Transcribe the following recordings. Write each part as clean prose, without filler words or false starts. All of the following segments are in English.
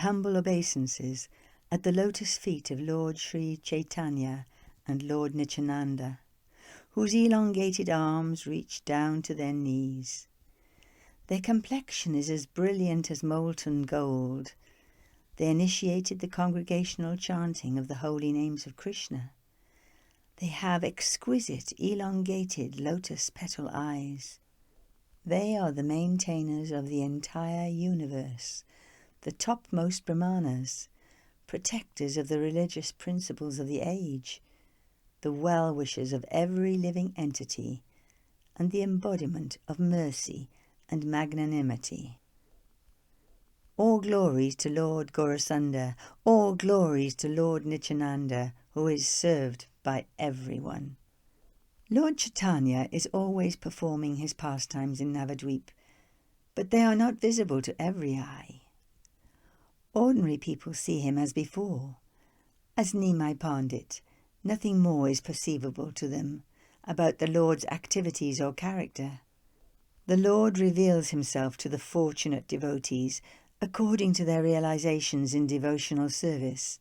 humble obeisances at the lotus feet of Lord Sri Chaitanya and Lord Nityananda, whose elongated arms reach down to their knees. Their complexion is as brilliant as molten gold. They initiated the congregational chanting of the holy names of Krishna. They have exquisite, elongated lotus petal eyes. They are the maintainers of the entire universe, the topmost Brahmanas, protectors of the religious principles of the age, the well-wishers of every living entity, and the embodiment of mercy and magnanimity. All glories to Lord Gaurasunda, all glories to Lord Nityananda, who is served by everyone. Lord Chaitanya is always performing his pastimes in Navadvip, but they are not visible to every eye. Ordinary people see him as before. As Nimai Pandit, nothing more is perceivable to them about the Lord's activities or character. The Lord reveals himself to the fortunate devotees according to their realizations in devotional service.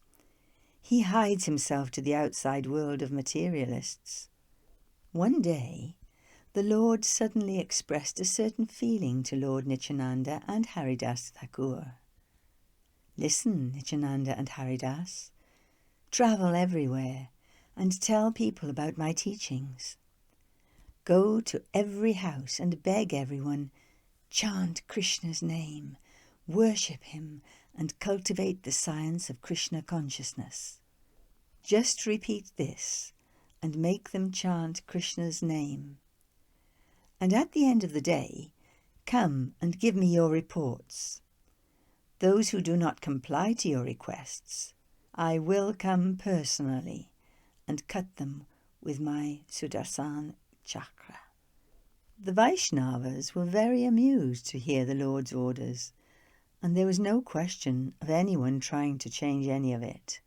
He hides himself to the outside world of materialists. One day, the Lord suddenly expressed a certain feeling to Lord Nityananda and Haridas Thakur. Listen, Nityananda and Haridas. Travel everywhere and tell people about my teachings. Go to every house and beg everyone, chant Krishna's name, worship him, and cultivate the science of Krishna consciousness. Just repeat this and make them chant Krishna's name. And at the end of the day, come and give me your reports. Those who do not comply to your requests, I will come personally and cut them with my Sudarshan chakra. The Vaishnavas were very amused to hear the Lord's orders, and there was no question of anyone trying to change any of it.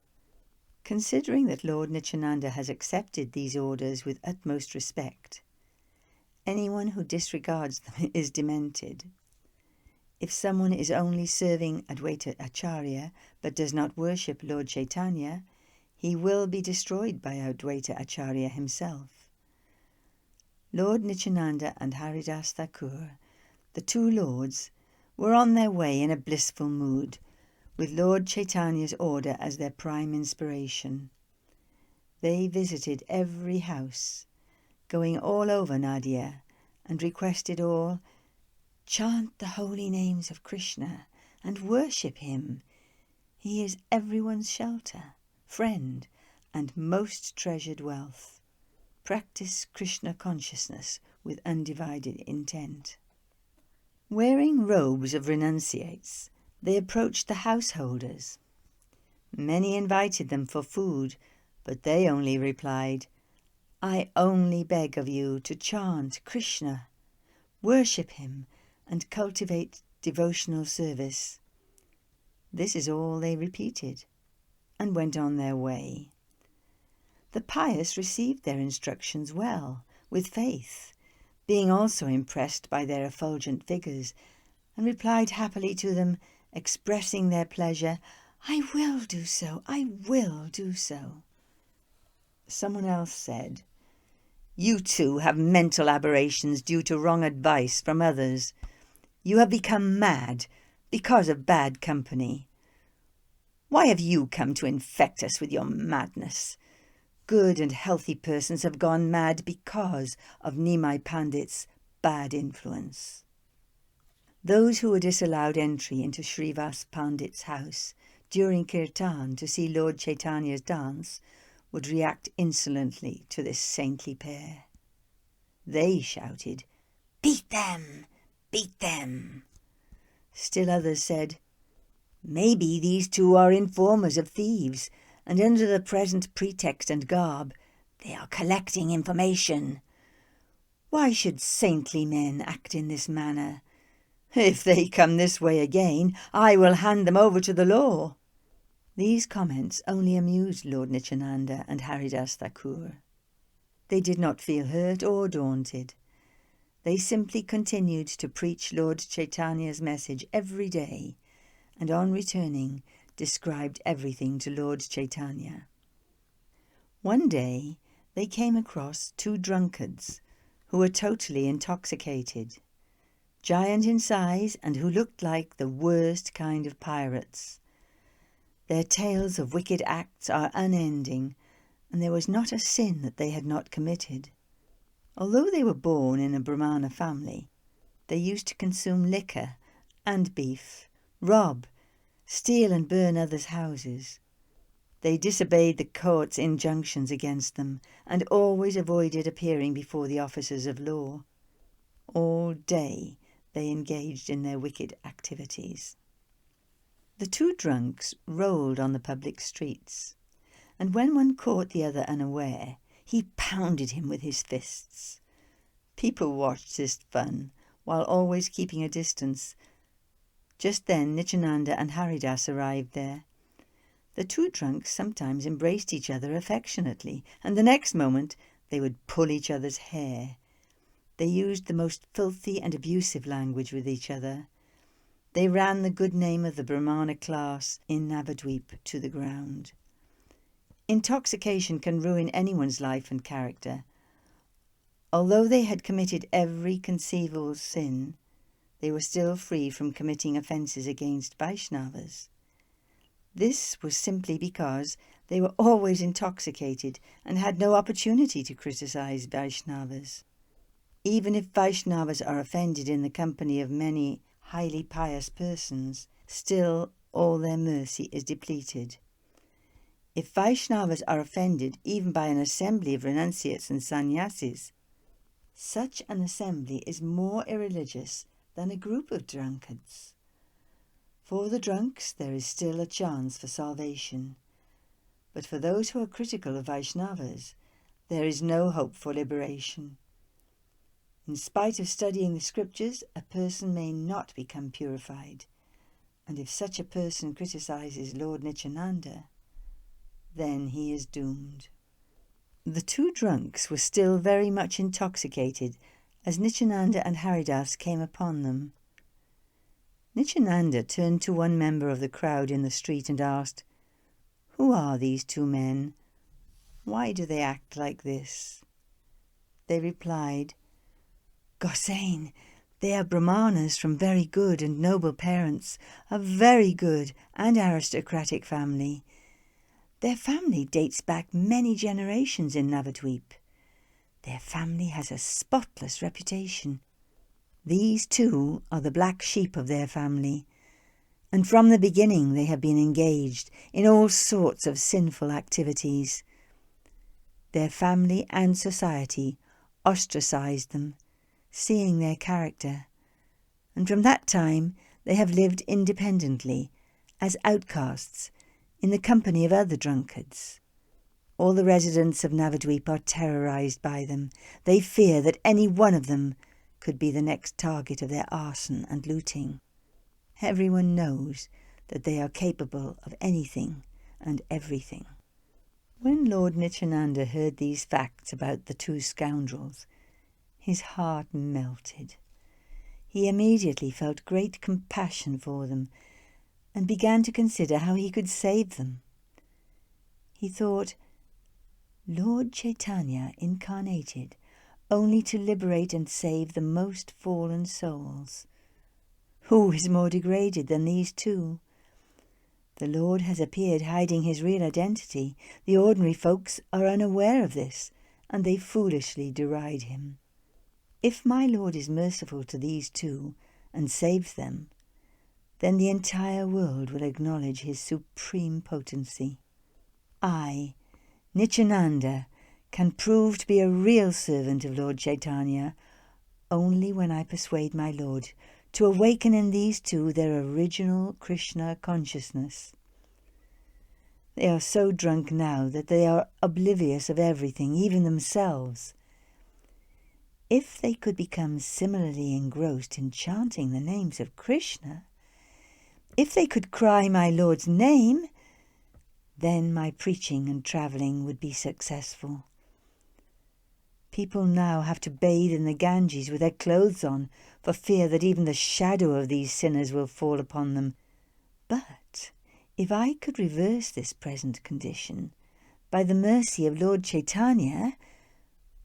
Considering that Lord Nityananda has accepted these orders with utmost respect, anyone who disregards them is demented. If someone is only serving Advaita Acharya but does not worship Lord Chaitanya, he will be destroyed by Advaita Acharya himself. Lord Nityananda and Haridas Thakur, the two lords, were on their way in a blissful mood, with Lord Chaitanya's order as their prime inspiration. They visited every house, going all over Nadia, and requested all, chant the holy names of Krishna and worship him. He is everyone's shelter, friend, and most treasured wealth. Practice Krishna consciousness with undivided intent. Wearing robes of renunciates, they approached the householders. Many invited them for food, but they only replied, I only beg of you to chant Krishna, worship him, and cultivate devotional service. This is all they repeated, and went on their way. The pious received their instructions well, with faith, being also impressed by their effulgent figures, and replied happily to them, expressing their pleasure, I will do so, I will do so. Someone else said, You too have mental aberrations due to wrong advice from others. You have become mad because of bad company. Why have you come to infect us with your madness? Good and healthy persons have gone mad because of Nimai Pandit's bad influence. Those who were disallowed entry into Srivas Pandit's house during Kirtan to see Lord Chaitanya's dance would react insolently to this saintly pair. They shouted, Beat them! Beat them! Still others said, Maybe these two are informers of thieves, and under the present pretext and garb, they are collecting information. Why should saintly men act in this manner? If they come this way again, I will hand them over to the law. These comments only amused Lord Nityananda and Haridas Thakur. They did not feel hurt or daunted. They simply continued to preach Lord Chaitanya's message every day, and on returning described everything to Lord Chaitanya. One day they came across 2 drunkards who were totally intoxicated, giant in size and who looked like the worst kind of pirates. Their tales of wicked acts are unending, and there was not a sin that they had not committed. Although they were born in a Brahmana family, they used to consume liquor and beef, rob, steal and burn others' houses. They disobeyed the court's injunctions against them and always avoided appearing before the officers of law. All day they engaged in their wicked activities. The 2 drunks rolled on the public streets, and when one caught the other unaware, he pounded him with his fists. People watched this fun, while always keeping a distance. Just then Nityananda and Haridas arrived there. The 2 drunks sometimes embraced each other affectionately, and the next moment they would pull each other's hair. They used the most filthy and abusive language with each other. They ran the good name of the Brahmana class in Navadvip to the ground. Intoxication can ruin anyone's life and character. Although they had committed every conceivable sin, they were still free from committing offences against Vaishnavas. This was simply because they were always intoxicated and had no opportunity to criticize Vaishnavas. Even if Vaishnavas are offended in the company of many highly pious persons, still all their mercy is depleted. If Vaishnavas are offended even by an assembly of renunciates and sannyasis, such an assembly is more irreligious than a group of drunkards. For the drunks there is still a chance for salvation, but for those who are critical of Vaishnavas, there is no hope for liberation. In spite of studying the scriptures, a person may not become purified, and if such a person criticizes Lord Nityananda, then he is doomed. The 2 drunks were still very much intoxicated as Nityananda and Haridas came upon them. Nityananda turned to one member of the crowd in the street and asked, "Who are these 2 men? Why do they act like this?" They replied, "Gosain, they are Brahmanas from very good and noble parents, a very good and aristocratic family. Their family dates back many generations in Navadvip. Their family has a spotless reputation. These 2 are the black sheep of their family, and from the beginning they have been engaged in all sorts of sinful activities. Their family and society ostracized them, seeing their character, and from that time they have lived independently, as outcasts, in the company of other drunkards. All the residents of Navadvip are terrorized by them. They fear that any one of them could be the next target of their arson and looting. Everyone knows that they are capable of anything and everything." When Lord Nityananda heard these facts about the 2 scoundrels, his heart melted. He immediately felt great compassion for them and began to consider how he could save them. He thought, Lord Chaitanya incarnated only to liberate and save the most fallen souls. Who is more degraded than these 2? The Lord has appeared hiding his real identity. The ordinary folks are unaware of this, and they foolishly deride him. If my Lord is merciful to these 2 and saves them, then the entire world will acknowledge his supreme potency. I, Nityananda, can prove to be a real servant of Lord Chaitanya only when I persuade my Lord to awaken in these 2 their original Krishna consciousness. They are so drunk now that they are oblivious of everything, even themselves. If they could become similarly engrossed in chanting the names of Krishna, if they could cry my Lord's name, then my preaching and travelling would be successful. People now have to bathe in the Ganges with their clothes on, for fear that even the shadow of these sinners will fall upon them. But if I could reverse this present condition, by the mercy of Lord Chaitanya,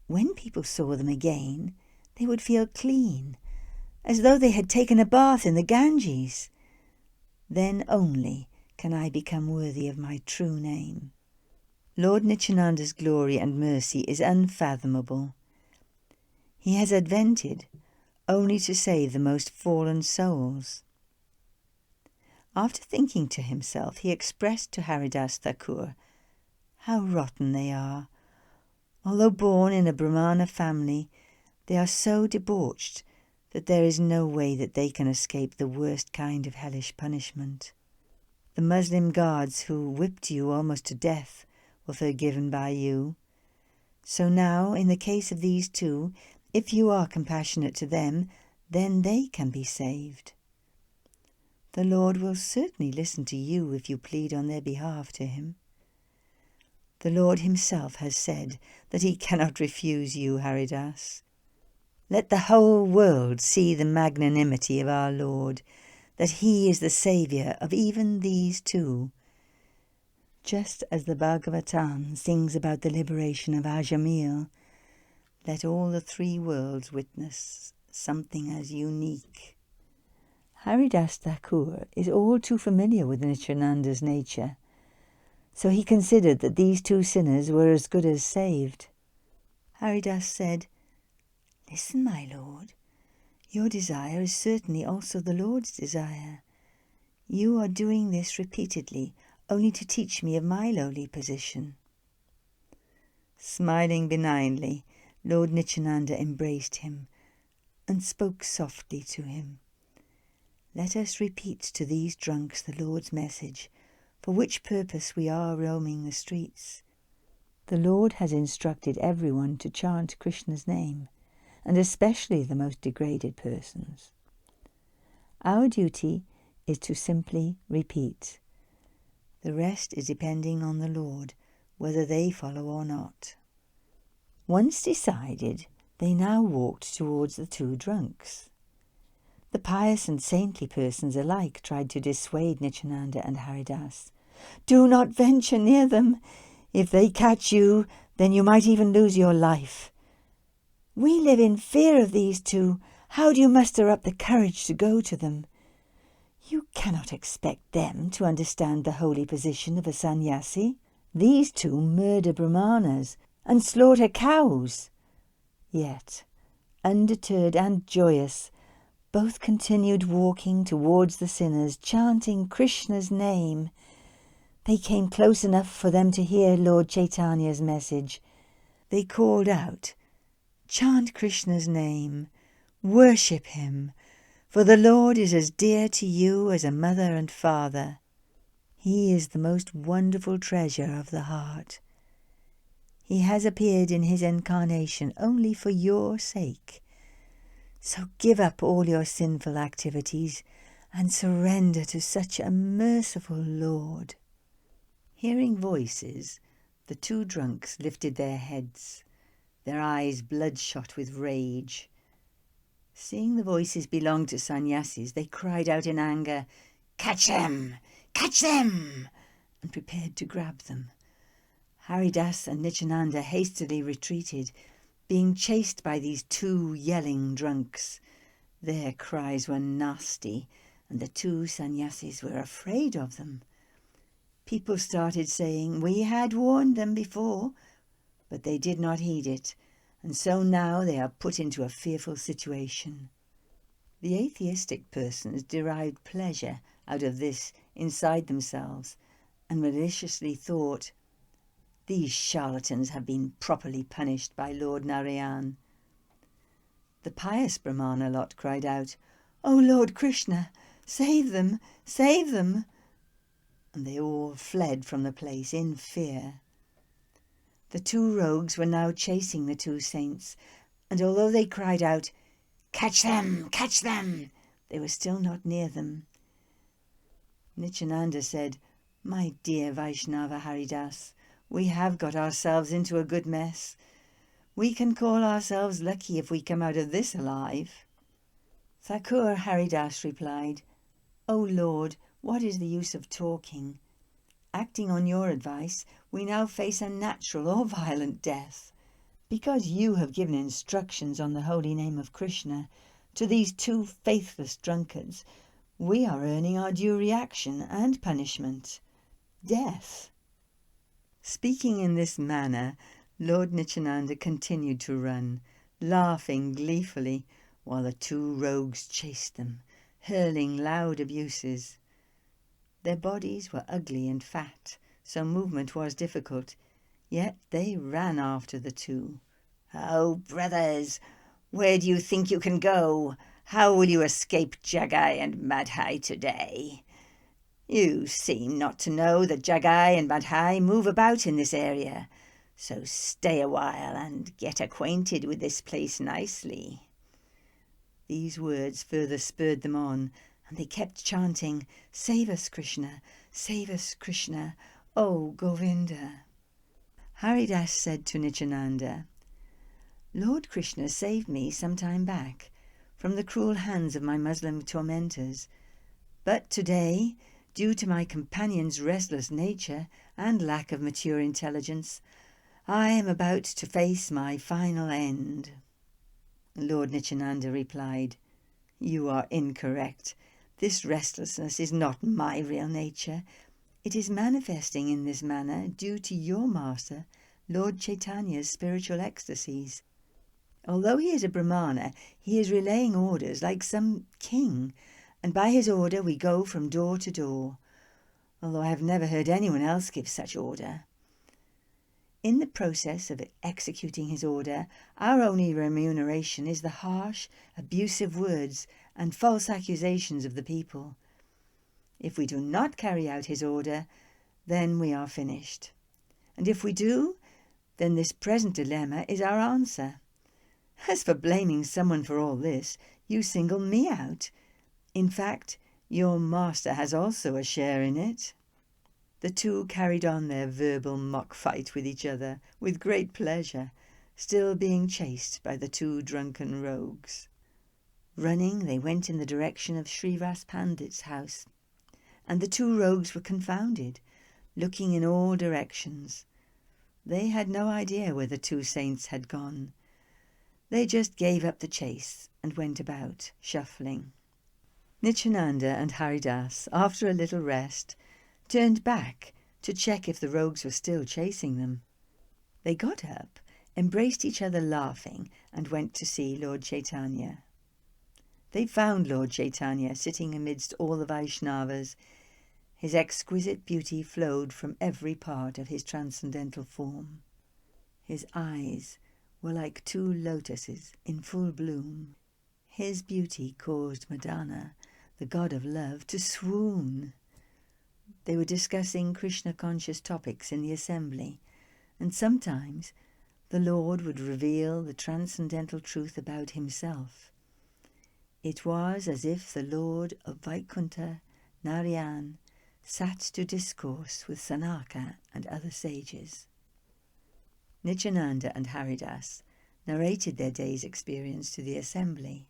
when people saw them again, they would feel clean, as though they had taken a bath in the Ganges. Then only can I become worthy of my true name. Lord Nityananda's glory and mercy is unfathomable. He has advented only to save the most fallen souls. After thinking to himself, he expressed to Haridas Thakur, "How rotten they are! Although born in a Brahmana family, they are so debauched that there is no way that they can escape the worst kind of hellish punishment. The Muslim guards who whipped you almost to death were forgiven by you. So now, in the case of these two, if you are compassionate to them, then they can be saved. The Lord will certainly listen to you if you plead on their behalf to him. The Lord himself has said that he cannot refuse you, Haridas. Let the whole world see the magnanimity of our Lord, that he is the saviour of even these two. Just as the Bhagavatam sings about the liberation of Ajamil, let all the three worlds witness something as unique." Haridas Thakur is all too familiar with Nityananda's nature, so he considered that these two sinners were as good as saved. Haridas said, "Listen, my lord, your desire is certainly also the Lord's desire. You are doing this repeatedly, only to teach me of my lowly position." Smiling benignly, Lord Nityananda embraced him and spoke softly to him. "Let us repeat to these drunks the Lord's message, for which purpose we are roaming the streets. The Lord has instructed everyone to chant Krishna's name, and especially the most degraded persons. Our duty is to simply repeat. The rest is depending on the Lord, whether they follow or not." Once decided, they now walked towards the two drunks. The pious and saintly persons alike tried to dissuade Nityananda and Haridas. "Do not venture near them. If they catch you, then you might even lose your life. We live in fear of these two. How do you muster up the courage to go to them? You cannot expect them to understand the holy position of a sannyasi. These two murder Brahmanas and slaughter cows." Yet, undeterred and joyous, both continued walking towards the sinners, chanting Krishna's name. They came close enough for them to hear Lord Chaitanya's message. They called out, "Chant Krishna's name, worship him, for the Lord is as dear to you as a mother and father. He is the most wonderful treasure of the heart. He has appeared in his incarnation only for your sake. So give up all your sinful activities and surrender to such a merciful Lord." Hearing voices, the two drunks lifted their heads, their eyes bloodshot with rage. Seeing the voices belonged to sannyasis, they cried out in anger, "Catch them! Catch them!" and prepared to grab them. Haridas and Nityananda hastily retreated, being chased by these two yelling drunks. Their cries were nasty, and the two sannyasis were afraid of them. People started saying, "We had warned them before," but they did not heed it, and so now they are put into a fearful situation. The atheistic persons derived pleasure out of this inside themselves, and maliciously thought, "These charlatans have been properly punished by Lord Narayan." The pious Brahmana lot cried out, "O Lord Krishna, save them, save them!" And they all fled from the place in fear. The two rogues were now chasing the two saints, and although they cried out, "Catch them, catch them!" they were still not near them. Nityananda said, "My dear Vaishnava Haridas, we have got ourselves into a good mess. We can call ourselves lucky if we come out of this alive." Thakur Haridas replied, "O Lord, What is the use of talking? Acting on your advice, we now face a natural or violent death. Because you have given instructions on the holy name of Krishna to these two faithless drunkards, we are earning our due reaction and punishment, death." Speaking in this manner, Lord Nityananda continued to run, laughing gleefully, while the two rogues chased them, hurling loud abuses. Their bodies were ugly and fat, so movement was difficult, yet they ran after the two. "Oh, brothers, where do you think you can go? How will you escape Jagai and Madhai today? You seem not to know that Jagai and Madhai move about in this area, so stay a while and get acquainted with this place nicely." These words further spurred them on, and they kept chanting, "Save us, Krishna! Save us, Krishna! O Govinda!" Haridas said to Nityananda, "Lord Krishna saved me some time back from the cruel hands of my Muslim tormentors, but today, due to my companion's restless nature and lack of mature intelligence, I am about to face my final end." Lord Nityananda replied, "You are incorrect. This restlessness is not my real nature. It is manifesting in this manner due to your master, Lord Chaitanya's spiritual ecstasies. Although he is a Brahmana, he is relaying orders like some king, and by his order we go from door to door, although I have never heard anyone else give such order. In the process of executing his order, our only remuneration is the harsh, abusive words and false accusations of the people. If we do not carry out his order, then we are finished. And if we do, then this present dilemma is our answer. As for blaming someone for all this, you single me out. In fact, your master has also a share in it." The two carried on their verbal mock fight with each other with great pleasure, still being chased by the two drunken rogues. Running, they went in the direction of Srivas Pandit's house, and the two rogues were confounded, looking in all directions. They had no idea where the two saints had gone. They just gave up the chase and went about, shuffling. Nityananda and Haridas, after a little rest, turned back to check if the rogues were still chasing them. They got up, embraced each other laughing, and went to see Lord Chaitanya. They found Lord Chaitanya sitting amidst all the Vaishnavas. His exquisite beauty flowed from every part of his transcendental form. His eyes were like two lotuses in full bloom. His beauty caused Madana, the god of love, to swoon. They were discussing Krishna-conscious topics in the assembly, and sometimes the Lord would reveal the transcendental truth about himself. It was as if the Lord of Vaikuntha, Narayan, sat to discourse with Sanaka and other sages. Nityananda and Haridas narrated their day's experience to the assembly.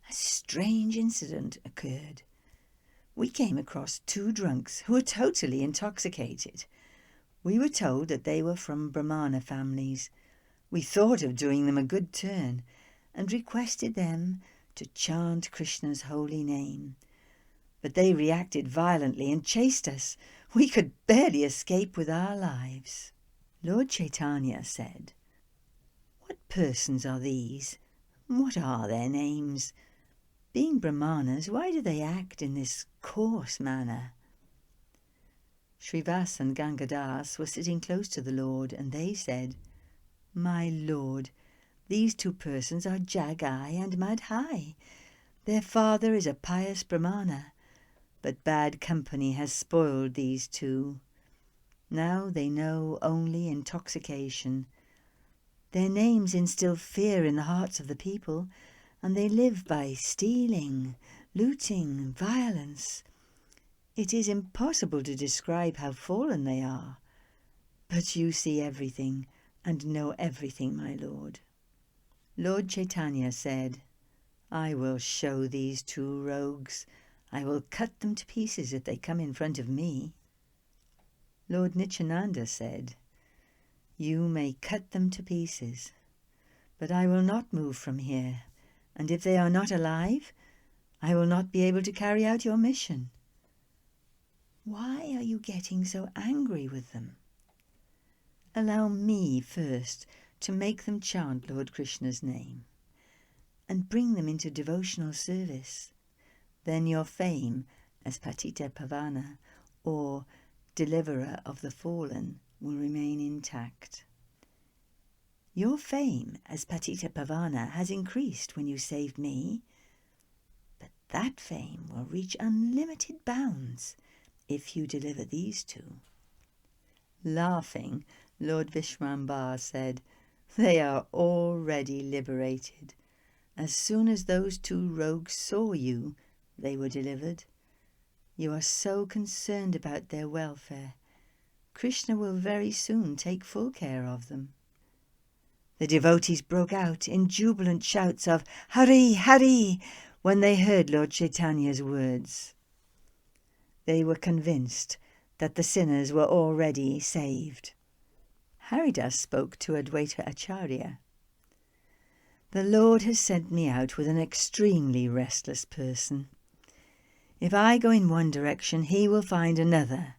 A strange incident occurred. We came across two drunks who were totally intoxicated. We were told that they were from Brahmana families. We thought of doing them a good turn and requested them to chant Krishna's holy name. But they reacted violently and chased us. We could barely escape with our lives. Lord Chaitanya said, "What persons are these? What are their names? Being Brahmanas, why do they act in this coarse manner?" Srivas and Gangadas were sitting close to the Lord, and they said, "My Lord, these two persons are Jagai and Madhai. Their father is a pious Brahmana, but bad company has spoiled these two. Now they know only intoxication. Their names instill fear in the hearts of the people, and they live by stealing, looting, violence. It is impossible to describe how fallen they are. But you see everything and know everything, my Lord." Lord Chaitanya said, "I will show these two rogues. I will cut them to pieces if they come in front of me." Lord Nityananda said, "You may cut them to pieces, but I will not move from here, and if they are not alive, I will not be able to carry out your mission." "Why are you getting so angry with them?" "Allow me first to make them chant Lord Krishna's name, and bring them into devotional service. Then your fame as Patita Pavana, or Deliverer of the Fallen, will remain intact. Your fame as Patita Pavana has increased when you saved me, but that fame will reach unlimited bounds if you deliver these two." Laughing, Lord Vishwambar said, "They are already liberated. As soon as those two rogues saw you, they were delivered. You are so concerned about their welfare. Krishna will very soon take full care of them." The devotees broke out in jubilant shouts of "Hari, Hari!" when they heard Lord Chaitanya's words. They were convinced that the sinners were already saved. Haridas spoke to Advaita Acharya. "The Lord has sent me out with an extremely restless person. If I go in one direction, he will find another.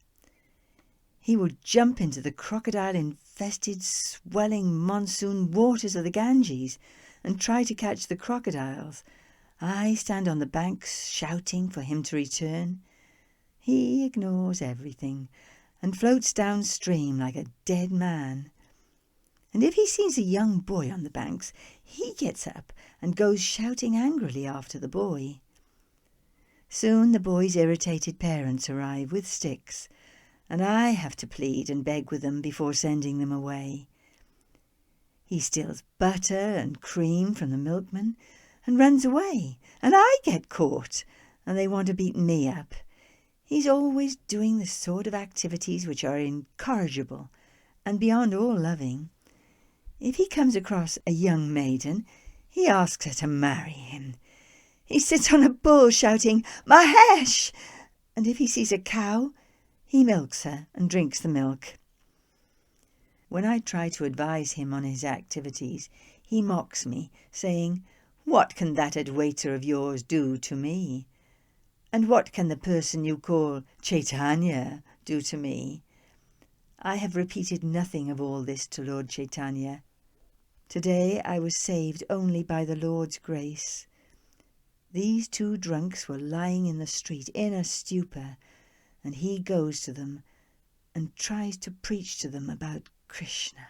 He will jump into the crocodile-infested, swelling monsoon waters of the Ganges and try to catch the crocodiles. I stand on the banks shouting for him to return. He ignores everything and floats downstream like a dead man. And if he sees a young boy on the banks, he gets up and goes shouting angrily after the boy. Soon the boy's irritated parents arrive with sticks, and I have to plead and beg with them before sending them away. He steals butter and cream from the milkman and runs away, and I get caught, and they want to beat me up. He's always doing the sort of activities which are incorrigible and beyond all loving. If he comes across a young maiden, he asks her to marry him. He sits on a bull shouting, 'Mahesh!' And if he sees a cow, he milks her and drinks the milk. When I try to advise him on his activities, he mocks me, saying, 'What can that Advaita of yours do to me? And what can the person you call Chaitanya do to me?' I have repeated nothing of all this to Lord Chaitanya. Today I was saved only by the Lord's grace. These two drunks were lying in the street in a stupor, and he goes to them and tries to preach to them about Krishna.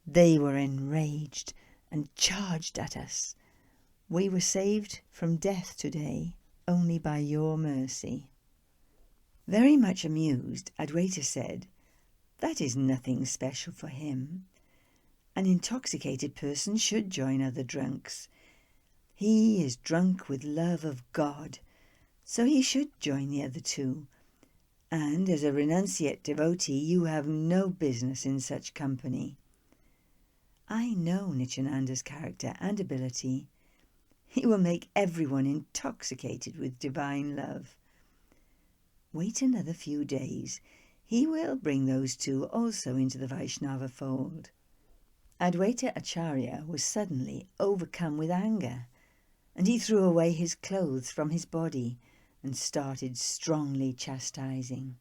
They were enraged and charged at us. We were saved from death today only by your mercy." Very much amused, Advaita said, "That is nothing special for him. An intoxicated person should join other drunks. He is drunk with love of God, so he should join the other two. And as a renunciate devotee, you have no business in such company. I know Nityananda's character and ability. He will make everyone intoxicated with divine love. Wait another few days. He will bring those two also into the Vaishnava fold." Advaita Acharya was suddenly overcome with anger, and he threw away his clothes from his body and started strongly chastising.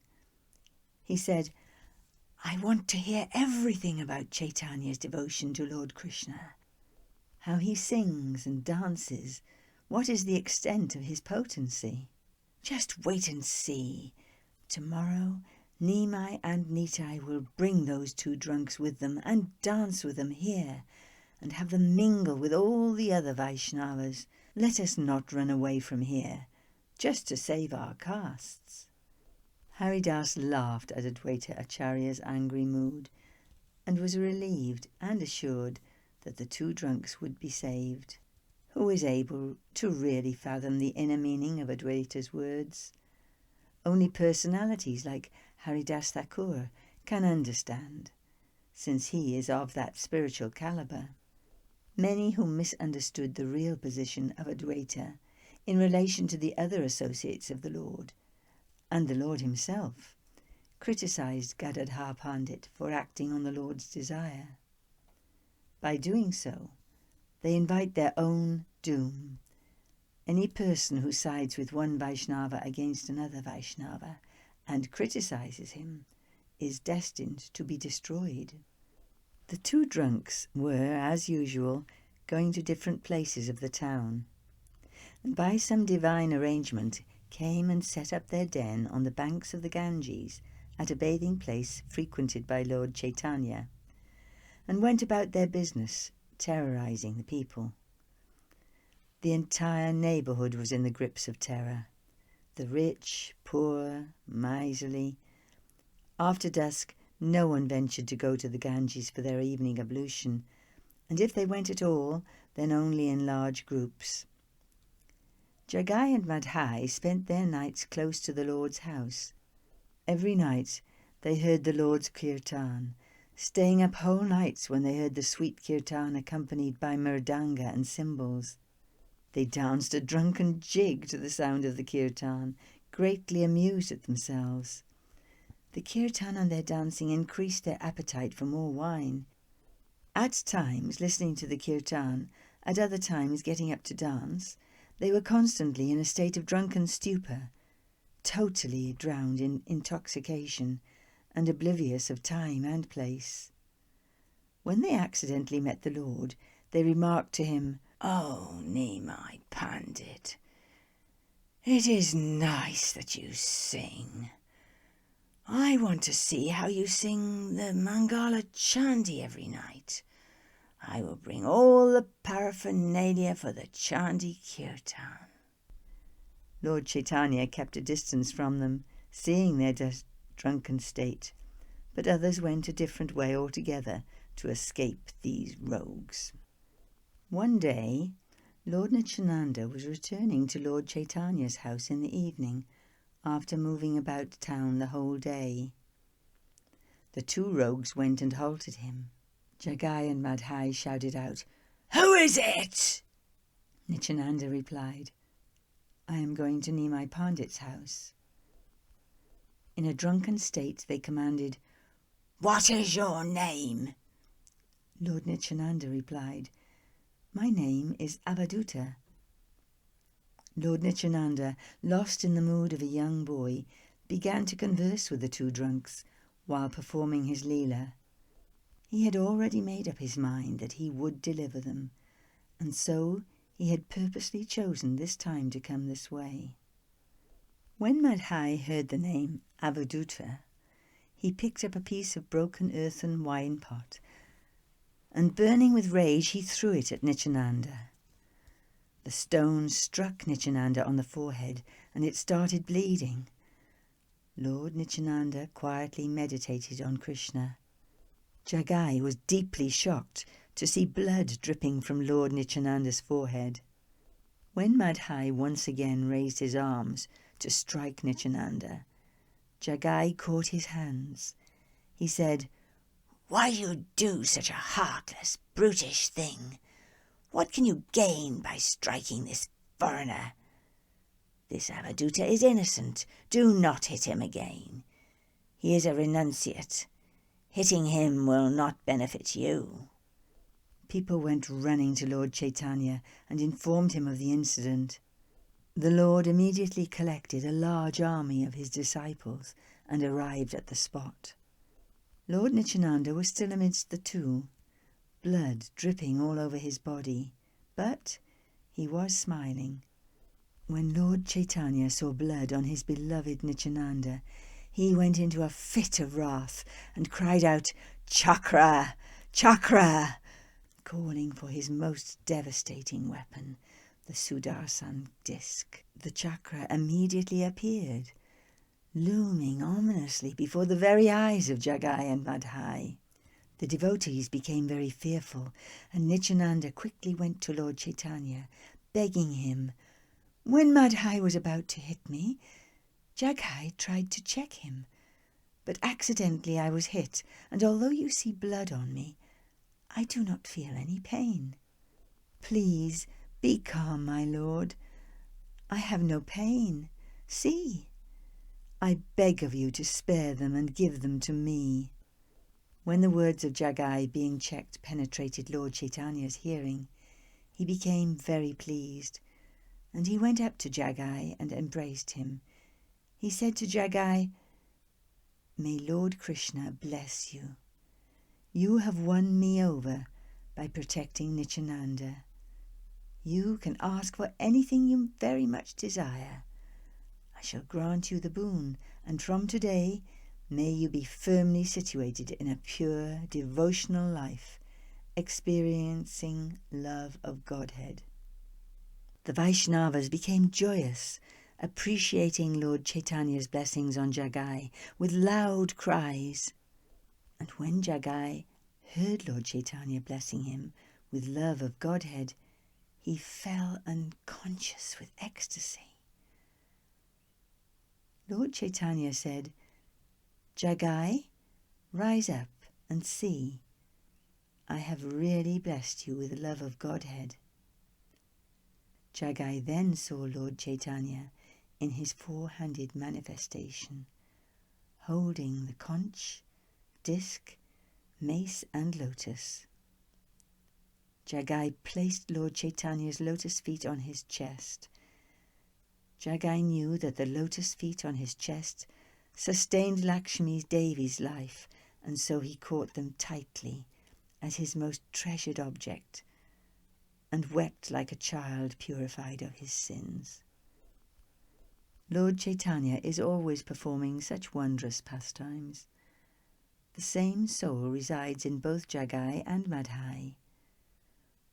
He said, "I want to hear everything about Chaitanya's devotion to Lord Krishna. How he sings and dances. What is the extent of his potency? Just wait and see. Tomorrow Nimai and Nitai will bring those two drunks with them and dance with them here and have them mingle with all the other Vaishnavas. Let us not run away from here, just to save our castes." Haridas laughed at Advaita Acharya's angry mood and was relieved and assured that the two drunks would be saved. Who is able to really fathom the inner meaning of Advaita's words? Only personalities like Haridas Thakur can understand, since he is of that spiritual calibre. Many who misunderstood the real position of Advaita in relation to the other associates of the Lord, and the Lord himself criticised Gadadhar Pandit for acting on the Lord's desire. By doing so, they invite their own doom. Any person who sides with one Vaishnava against another Vaishnava and criticises him is destined to be destroyed. The two drunks were, as usual, going to different places of the town, and by some divine arrangement came and set up their den on the banks of the Ganges at a bathing place frequented by Lord Chaitanya, and went about their business, terrorising the people. The entire neighbourhood was in the grips of terror. The rich, poor, miserly. After dusk, no one ventured to go to the Ganges for their evening ablution, and if they went at all, then only in large groups. Jagai and Madhai spent their nights close to the Lord's house. Every night they heard the Lord's kirtan, staying up whole nights when they heard the sweet kirtan accompanied by mridanga and cymbals. They danced a drunken jig to the sound of the kirtan, greatly amused at themselves. The kirtan and their dancing increased their appetite for more wine. At times listening to the kirtan, at other times getting up to dance, they were constantly in a state of drunken stupor, totally drowned in intoxication and oblivious of time and place. When they accidentally met the Lord, they remarked to him, "Oh, Nimai Pandit, it is nice that you sing. I want to see how you sing the Mangala Chandi every night. I will bring all the paraphernalia for the Chandi Kirtan." Lord Chaitanya kept a distance from them, seeing their drunken state, but others went a different way altogether to escape these rogues. One day, Lord Nityananda was returning to Lord Chaitanya's house in the evening, after moving about town the whole day. The two rogues went and halted him. Jagai and Madhai shouted out, "Who is it?" Nityananda replied, "I am going to Nimai Pandit's house." In a drunken state they commanded, "What is your name?" Lord Nityananda replied, "My name is Avaduta." Lord Nityananda, lost in the mood of a young boy, began to converse with the two drunks while performing his leela. He had already made up his mind that he would deliver them, and so he had purposely chosen this time to come this way. When Madhai heard the name Avaduta, he picked up a piece of broken earthen wine pot, and burning with rage he threw it at Nityananda. The stone struck Nityananda on the forehead, and it started bleeding. Lord Nityananda quietly meditated on Krishna. Jagai was deeply shocked to see blood dripping from Lord Nityananda's forehead. When Madhai once again raised his arms to strike Nityananda, Jagai caught his hands. He said, "Why do you do such a heartless, brutish thing? What can you gain by striking this foreigner? This Avaduta is innocent. Do not hit him again. He is a renunciate. Hitting him will not benefit you." People went running to Lord Chaitanya and informed him of the incident. The Lord immediately collected a large army of his disciples and arrived at the spot. Lord Nityananda was still amidst the two, blood dripping all over his body, but he was smiling. When Lord Chaitanya saw blood on his beloved Nityananda, he went into a fit of wrath and cried out, "Chakra! Chakra!" calling for his most devastating weapon, the Sudarshan disc. The chakra immediately appeared, looming ominously before the very eyes of Jagai and Madhai. The devotees became very fearful, and Nityananda quickly went to Lord Chaitanya, begging him. When Madhai was about to hit me, Jagai tried to check him, but accidentally I was hit, and although you see blood on me, I do not feel any pain. Please be calm, my lord. I have no pain. See, I beg of you to spare them and give them to me." When the words of Jagai being checked penetrated Lord Chaitanya's hearing, he became very pleased, and he went up to Jagai and embraced him. He said to Jagai, "May Lord Krishna bless you. You have won me over by protecting Nityananda. You can ask for anything you very much desire. I shall grant you the boon, and from today may you be firmly situated in a pure, devotional life, experiencing love of Godhead." The Vaishnavas became joyous, appreciating Lord Chaitanya's blessings on Jagai with loud cries. And when Jagai heard Lord Chaitanya blessing him with love of Godhead, he fell unconscious with ecstasy. Lord Chaitanya said, "Jagai, rise up and see. I have really blessed you with the love of Godhead." Jagai then saw Lord Chaitanya in his four-handed manifestation, holding the conch, disc, mace and lotus. Jagai placed Lord Chaitanya's lotus feet on his chest. Jagai knew that the lotus feet on his chest sustained Lakshmi Devi's life, and so he caught them tightly as his most treasured object, and wept like a child purified of his sins. Lord Chaitanya is always performing such wondrous pastimes. The same soul resides in both Jagai and Madhai.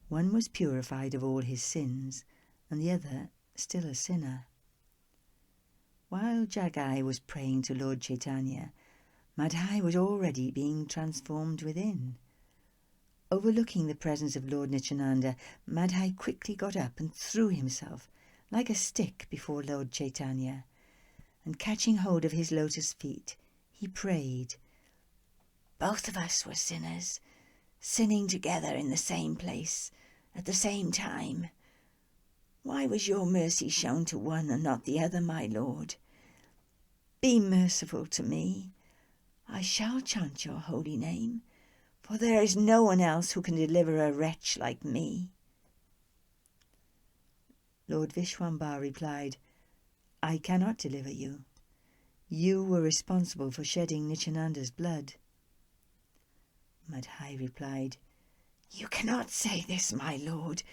One was purified of all his sins, and the other still a sinner. While Jagai was praying to Lord Chaitanya, Madhai was already being transformed within. Overlooking the presence of Lord Nityananda, Madhai quickly got up and threw himself like a stick before Lord Chaitanya, and catching hold of his lotus feet, he prayed, "Both of us were sinners, sinning together in the same place, at the same time. Why was your mercy shown to one and not the other, my Lord? Be merciful to me. I shall chant your holy name, for there is no one else who can deliver a wretch like me." Lord Vishwambara replied, "I cannot deliver you. You were responsible for shedding Nityananda's blood." Madhai replied, "You cannot say this, my lord.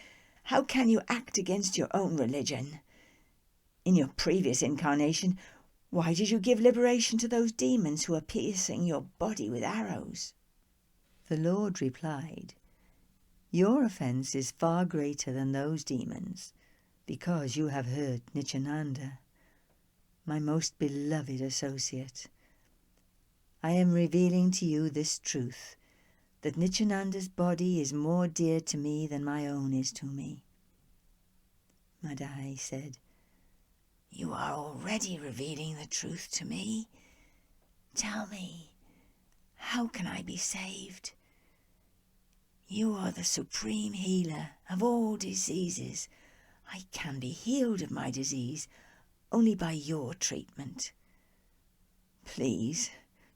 How can you act against your own religion? In your previous incarnation, why did you give liberation to those demons who are piercing your body with arrows?" The Lord replied, "Your offence is far greater than those demons, because you have hurt Nityananda, my most beloved associate. I am revealing to you this truth, that Nityananda's body is more dear to me than my own is to me." Madhai said, "You are already revealing the truth to me. Tell me, how can I be saved? You are the supreme healer of all diseases. I can be healed of my disease only by your treatment. Please,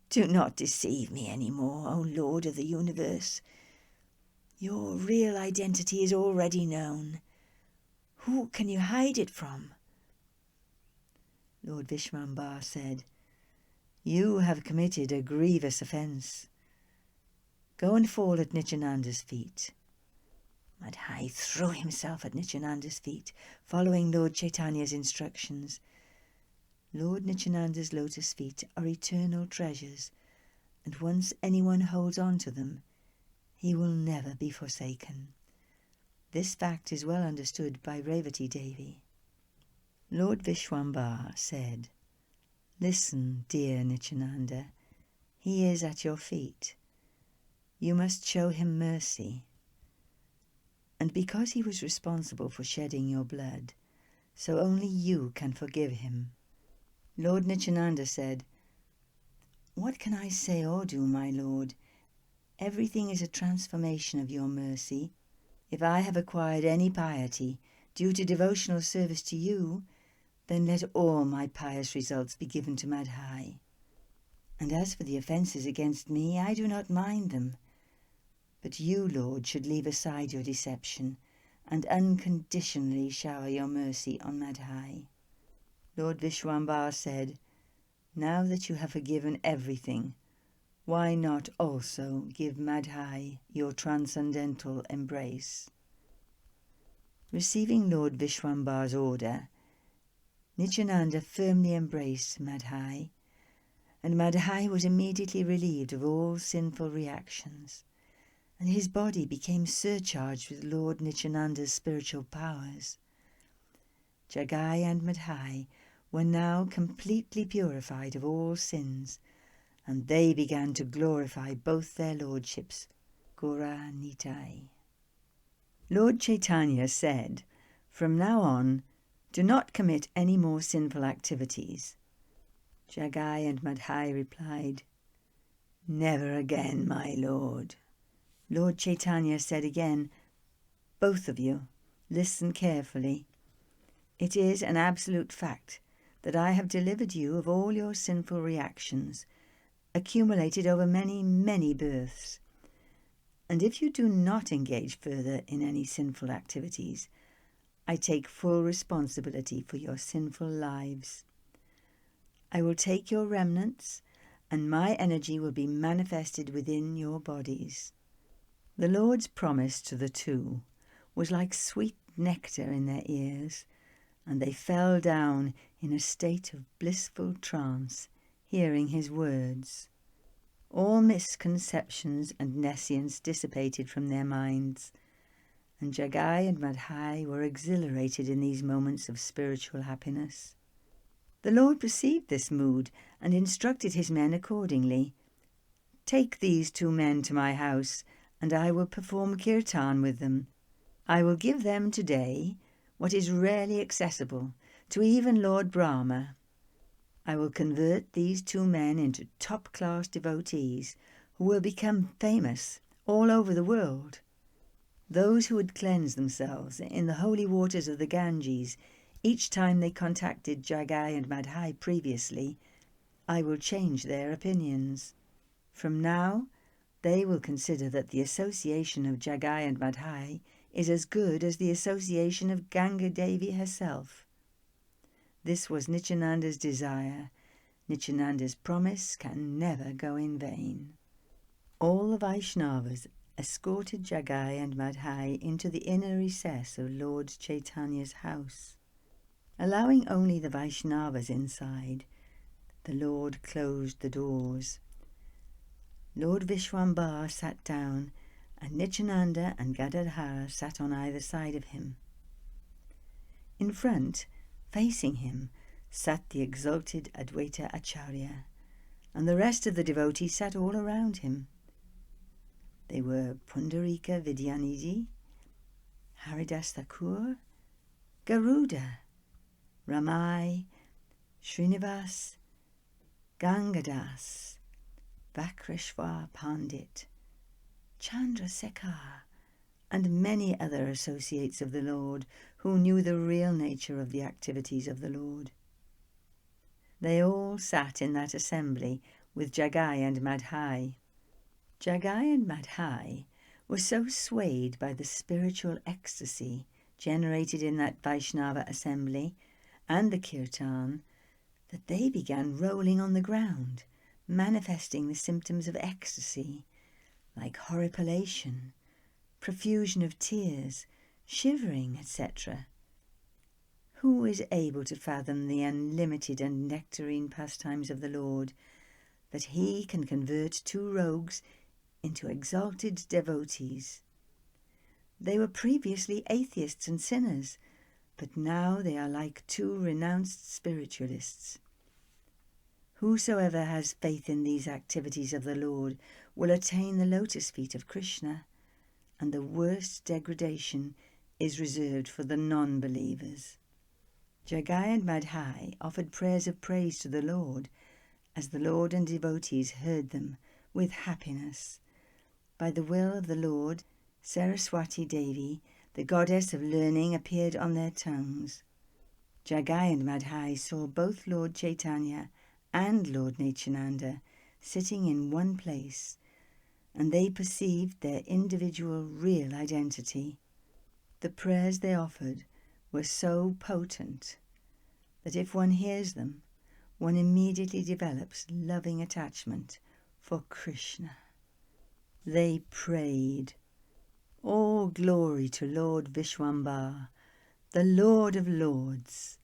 do not deceive me any more, O Lord of the universe. Your real identity is already known. Who can you hide it from?" Lord Vishwambara said, "You have committed a grievous offence. Go and fall at Nityananda's feet." Madhai threw himself at Nityananda's feet, following Lord Chaitanya's instructions. Lord Nityananda's lotus feet are eternal treasures, and once anyone holds on to them, he will never be forsaken. This fact is well understood by Revati Devi. Lord Vishwambara said, "Listen, dear Nityananda, he is at your feet. You must show him mercy. And because he was responsible for shedding your blood, so only you can forgive him." Lord Nityananda said, "What can I say or do, my lord? Everything is a transformation of your mercy. If I have acquired any piety due to devotional service to you, then let all my pious results be given to Madhai. And as for the offences against me, I do not mind them. But you, Lord, should leave aside your deception and unconditionally shower your mercy on Madhai." Lord Vishwambar said, "Now that you have forgiven everything, why not also give Madhai your transcendental embrace?" Receiving Lord Vishwambar's order, Nityananda firmly embraced Madhai, and Madhai was immediately relieved of all sinful reactions, and his body became surcharged with Lord Nityananda's spiritual powers. Jagai and Madhai were now completely purified of all sins, and they began to glorify both their lordships, Gaura Nitai. Lord Chaitanya said, "From now on, do not commit any more sinful activities." Jagai and Madhai replied, "Never again, my lord." Lord Chaitanya said again, "Both of you, listen carefully. It is an absolute fact that I have delivered you of all your sinful reactions, accumulated over many, many births. And if you do not engage further in any sinful activities, I take full responsibility for your sinful lives. I will take your remnants, and my energy will be manifested within your bodies." The Lord's promise to the two was like sweet nectar in their ears, and they fell down in a state of blissful trance, hearing his words. All misconceptions and nescience dissipated from their minds, and Jagai and Madhai were exhilarated in these moments of spiritual happiness. The Lord perceived this mood and instructed his men accordingly. "Take these two men to my house, and I will perform kirtan with them. I will give them today what is rarely accessible to even Lord Brahma. I will convert these two men into top-class devotees who will become famous all over the world. Those who had cleansed themselves in the holy waters of the Ganges each time they contacted Jagai and Madhai previously, I will change their opinions. From now, they will consider that the association of Jagai and Madhai is as good as the association of Ganga Devi herself." This was Nityananda's desire. Nityananda's promise can never go in vain. All the Vaishnavas escorted Jagai and Madhai into the inner recess of Lord Chaitanya's house. Allowing only the Vaishnavas inside, the Lord closed the doors. Lord Vishwambar sat down, and Nityananda and Gadadhara sat on either side of him. In front, facing him, sat the exalted Advaita Acharya, and the rest of the devotees sat all around him. They were Pundarika Vidyanidhi, Haridas Thakur, Garuda, Ramai, Srinivas, Gangadas, Vakreshwar Pandit, Chandrasekhar, and many other associates of the Lord who knew the real nature of the activities of the Lord. They all sat in that assembly with Jagai and Madhai. Jagai and Madhai were so swayed by the spiritual ecstasy generated in that Vaishnava assembly and the kirtan that they began rolling on the ground, manifesting the symptoms of ecstasy, like horripilation, profusion of tears, shivering, etc. Who is able to fathom the unlimited and nectarine pastimes of the Lord, that he can convert two rogues into exalted devotees? They were previously atheists and sinners, but now they are like two renounced spiritualists. Whosoever has faith in these activities of the Lord will attain the lotus feet of Krishna, and the worst degradation is reserved for the non-believers. Jagai and Madhai offered prayers of praise to the Lord, as the Lord and devotees heard them with happiness. By the will of the Lord, Saraswati Devi, the goddess of learning, appeared on their tongues. Jagai and Madhai saw both Lord Chaitanya and Lord Nityananda sitting in one place, and they perceived their individual real identity. The prayers they offered were so potent that if one hears them, one immediately develops loving attachment for Krishna. They prayed, "All glory to Lord Vishwambar, the Lord of Lords.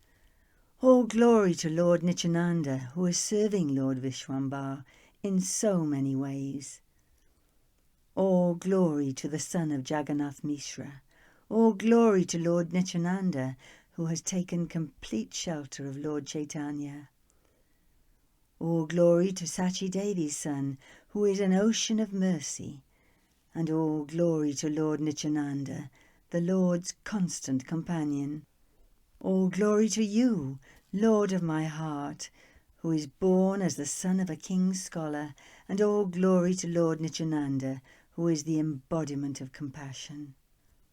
All glory to Lord Nityananda, who is serving Lord Vishwambar in so many ways. All glory to the son of Jagannath Mishra. All glory to Lord Nityananda, who has taken complete shelter of Lord Chaitanya. All glory to Sachi Devi's son, who is an ocean of mercy. And all glory to Lord Nityananda, the Lord's constant companion. All glory to you, Lord of my heart, who is born as the son of a king's scholar, and all glory to Lord Nityananda, who is the embodiment of compassion.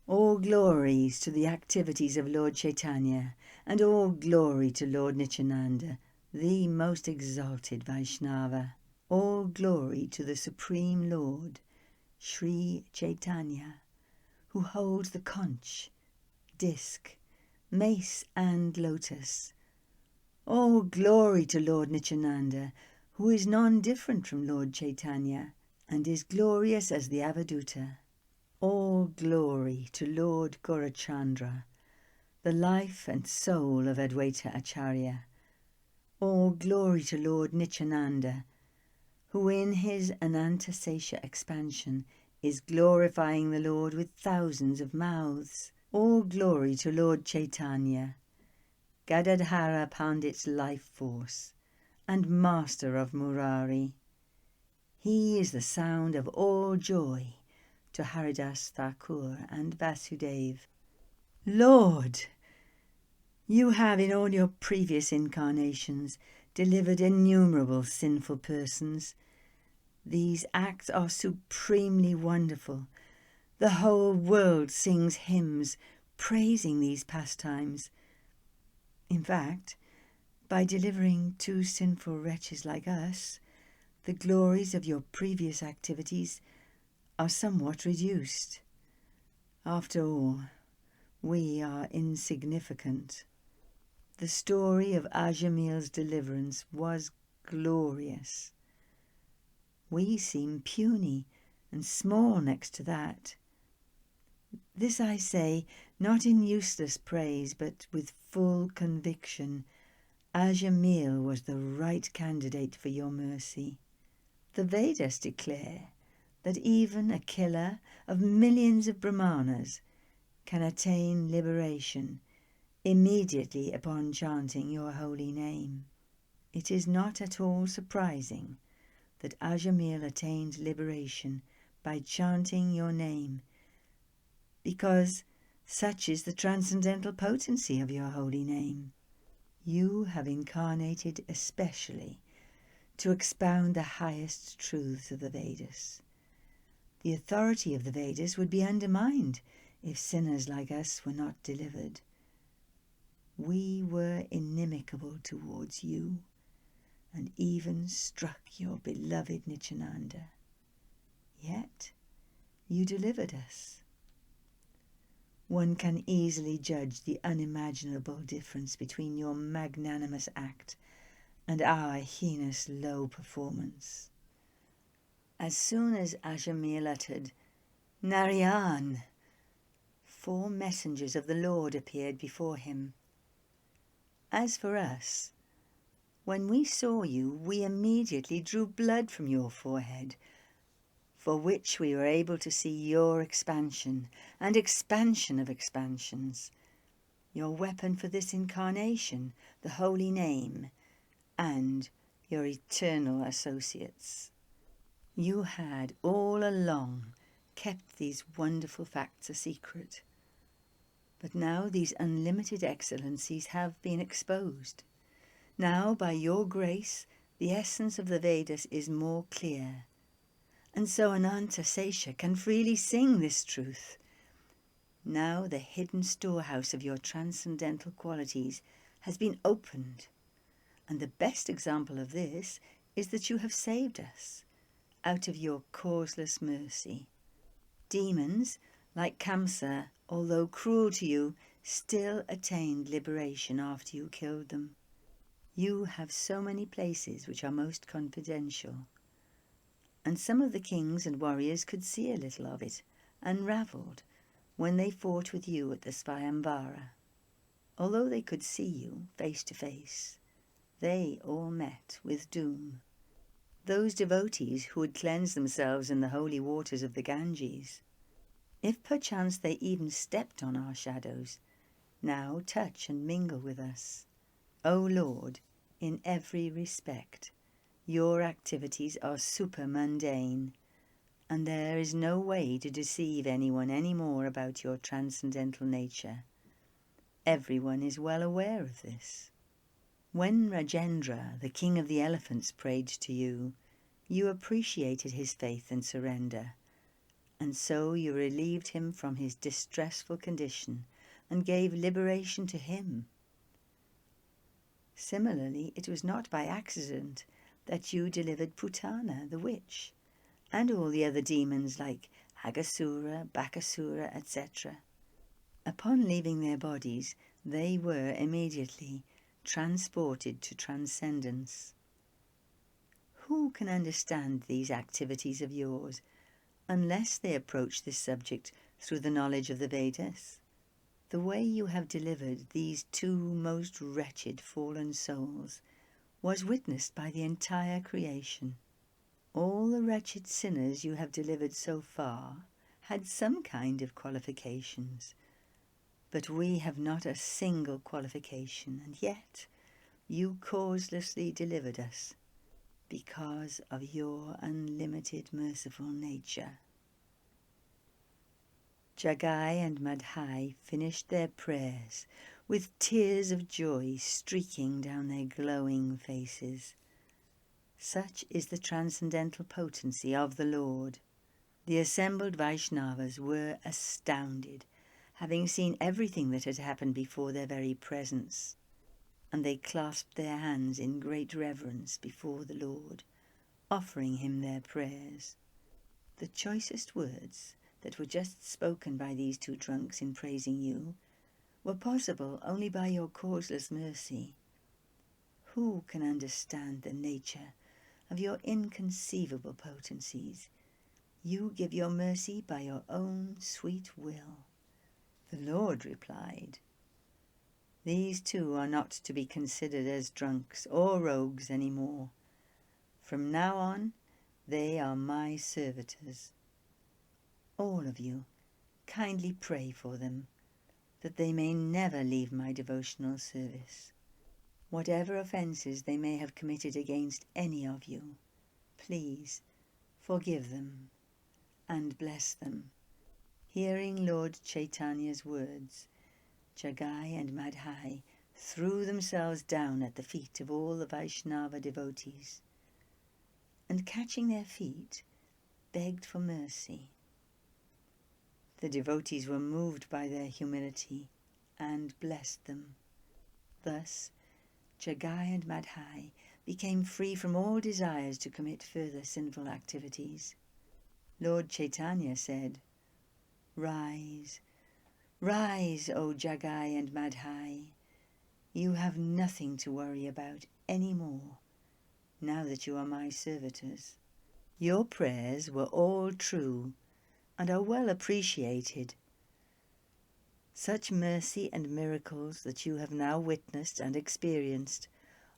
All glories to the activities of Lord Chaitanya, and all glory to Lord Nityananda, the most exalted Vaishnava. All glory to the Supreme Lord, Sri Chaitanya, who holds the conch, disc, mace and lotus. All glory to Lord Nityananda, who is none different from Lord Chaitanya, and is glorious as the Avaduta. All glory to Lord Gaurachandra, the life and soul of Advaita Acharya. All glory to Lord Nityananda, who in his Anantasesha expansion is glorifying the Lord with thousands of mouths. All glory to Lord Chaitanya, Gadadhara Pandit's life force, and master of Murari. He is the sound of all joy to Haridas Thakur and Vasudev. Lord, you have in all your previous incarnations delivered innumerable sinful persons. These acts are supremely wonderful. The whole world sings hymns praising these pastimes. In fact, by delivering two sinful wretches like us, the glories of your previous activities are somewhat reduced. After all, we are insignificant. The story of Ajamil's deliverance was glorious. We seem puny and small next to that. This I say, not in useless praise, but with full conviction. Ajamil was the right candidate for your mercy. The Vedas declare that even a killer of millions of Brahmanas can attain liberation immediately upon chanting your holy name. It is not at all surprising that Ajamil attained liberation by chanting your name, because such is the transcendental potency of your holy name. You have incarnated especially to expound the highest truths of the Vedas. The authority of the Vedas would be undermined if sinners like us were not delivered. We were inimical towards you, and even struck your beloved Nityananda. Yet you delivered us. One can easily judge the unimaginable difference between your magnanimous act and our heinous low performance. As soon as Ajamil uttered, "Narayan," 4 messengers of the Lord appeared before him. As for us, when we saw you, we immediately drew blood from your forehead, for which we were able to see your expansion and expansion of expansions, your weapon for this incarnation, the holy name, and your eternal associates. You had all along kept these wonderful facts a secret, but now these unlimited excellencies have been exposed. Now, by your grace, the essence of the Vedas is more clear, and so Anantasesha can freely sing this truth. Now the hidden storehouse of your transcendental qualities has been opened. And the best example of this is that you have saved us out of your causeless mercy. Demons, like Kamsa, although cruel to you, still attained liberation after you killed them. You have so many places which are most confidential. And some of the kings and warriors could see a little of it, unravelled, when they fought with you at the Svayamvara. Although they could see you face to face, they all met with doom. Those devotees who had cleansed themselves in the holy waters of the Ganges, if perchance they even stepped on our shadows, now touch and mingle with us. O Lord, in every respect, your activities are super-mundane, and there is no way to deceive anyone any more about your transcendental nature. Everyone is well aware of this. When Rajendra, the king of the elephants, prayed to you, you appreciated his faith and surrender, and so you relieved him from his distressful condition and gave liberation to him. Similarly, it was not by accident that you delivered Putana, the witch, and all the other demons like Agasura, Bakasura, etc. Upon leaving their bodies, they were immediately transported to transcendence. Who can understand these activities of yours unless they approach this subject through the knowledge of the Vedas? The way you have delivered these two most wretched fallen souls was witnessed by the entire creation. All the wretched sinners you have delivered so far had some kind of qualifications, but we have not a single qualification, and yet you causelessly delivered us because of your unlimited merciful nature. Jagai and Madhai finished their prayers with tears of joy streaking down their glowing faces. Such is the transcendental potency of the Lord. The assembled Vaishnavas were astounded, having seen everything that had happened before their very presence, and they clasped their hands in great reverence before the Lord, offering him their prayers. The choicest words that were just spoken by these two drunks in praising you were possible only by your causeless mercy. Who can understand the nature of your inconceivable potencies? You give your mercy by your own sweet will. The Lord replied, "These two are not to be considered as drunks or rogues any more. From now on, they are my servitors. All of you, kindly pray for them, that they may never leave my devotional service. Whatever offences they may have committed against any of you, please forgive them and bless them." Hearing Lord Chaitanya's words, Jagai and Madhai threw themselves down at the feet of all the Vaishnava devotees, and catching their feet, begged for mercy. The devotees were moved by their humility and blessed them. Thus, Jagai and Madhai became free from all desires to commit further sinful activities. Lord Chaitanya said, "Rise, rise, O Jagai and Madhai. You have nothing to worry about any more, now that you are my servitors. Your prayers were all true and are well appreciated. Such mercy and miracles that you have now witnessed and experienced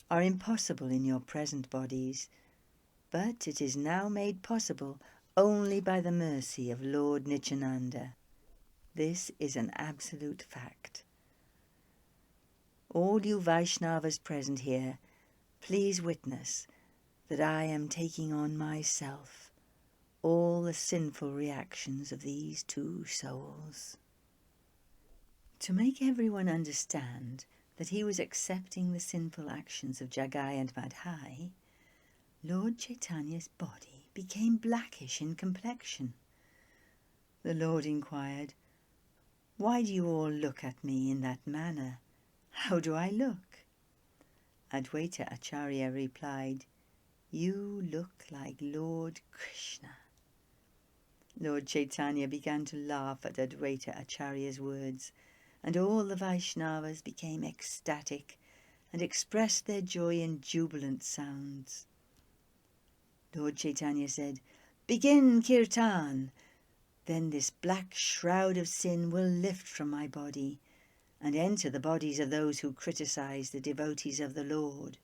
are impossible in your present bodies, but it is now made possible only by the mercy of Lord Nityananda. This is an absolute fact. All you Vaishnavas present here, please witness that I am taking on myself all the sinful reactions of these two souls." To make everyone understand that he was accepting the sinful actions of Jagai and Madhai, Lord Chaitanya's body became blackish in complexion. The Lord inquired, "Why do you all look at me in that manner? How do I look?" Advaita Acharya replied, "You look like Lord Krishna." Lord Chaitanya began to laugh at Advaita Acharya's words, and all the Vaishnavas became ecstatic and expressed their joy in jubilant sounds. Lord Chaitanya said, "Begin kirtan, then this black shroud of sin will lift from my body and enter the bodies of those who criticize the devotees of the Lord."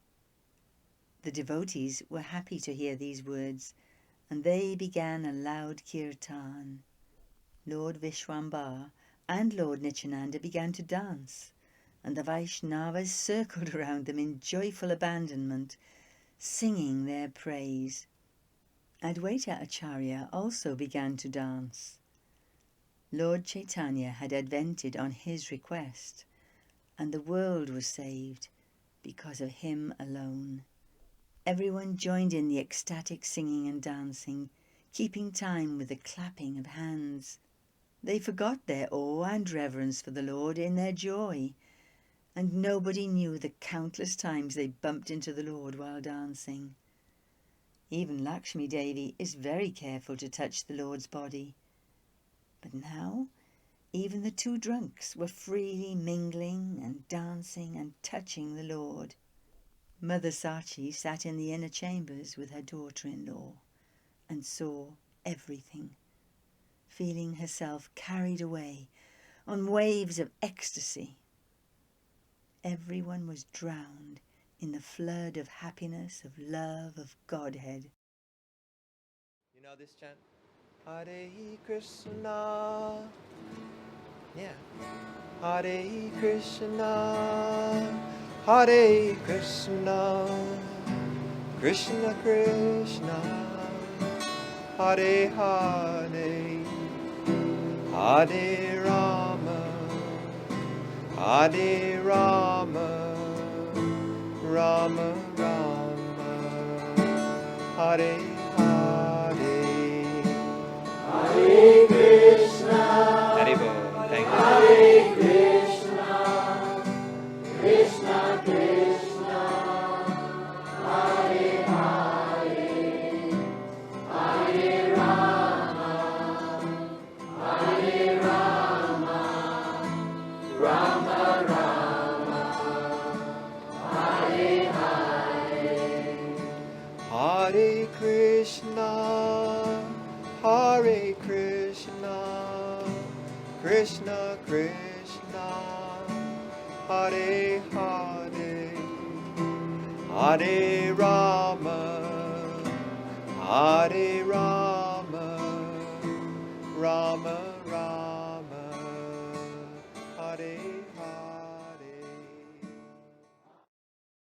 The devotees were happy to hear these words, and they began a loud kirtan. Lord Vishwambara and Lord Nityananda began to dance, and the Vaishnavas circled around them in joyful abandonment, singing their praise. Advaita Acharya also began to dance. Lord Chaitanya had advented on his request, and the world was saved because of him alone. Everyone joined in the ecstatic singing and dancing, keeping time with the clapping of hands. They forgot their awe and reverence for the Lord in their joy, and nobody knew the countless times they bumped into the Lord while dancing. Even Lakshmi Devi is very careful to touch the Lord's body. But now, even the two drunks were freely mingling and dancing and touching the Lord. Mother Sachi sat in the inner chambers with her daughter-in-law and saw everything, feeling herself carried away on waves of ecstasy. Everyone was drowned in the flood of happiness, of love, of Godhead. You know this chant? Hare Krishna. Yeah. Hare Krishna. Hare Krishna. Krishna Krishna. Hare Hare. Hare Rama. Hare Rama. Rama Rama. Hare Hare. Hare Krishna, Haribo, thank you. Hare Krishna, Krishna Krishna, Hare Hare, Hare Rama, Hare Rama, Rama Rama, Hare Hare. Hare Krishna, Hare Krishna, Krishna Krishna, Hare Hare, Hare Rama, Hare Rama.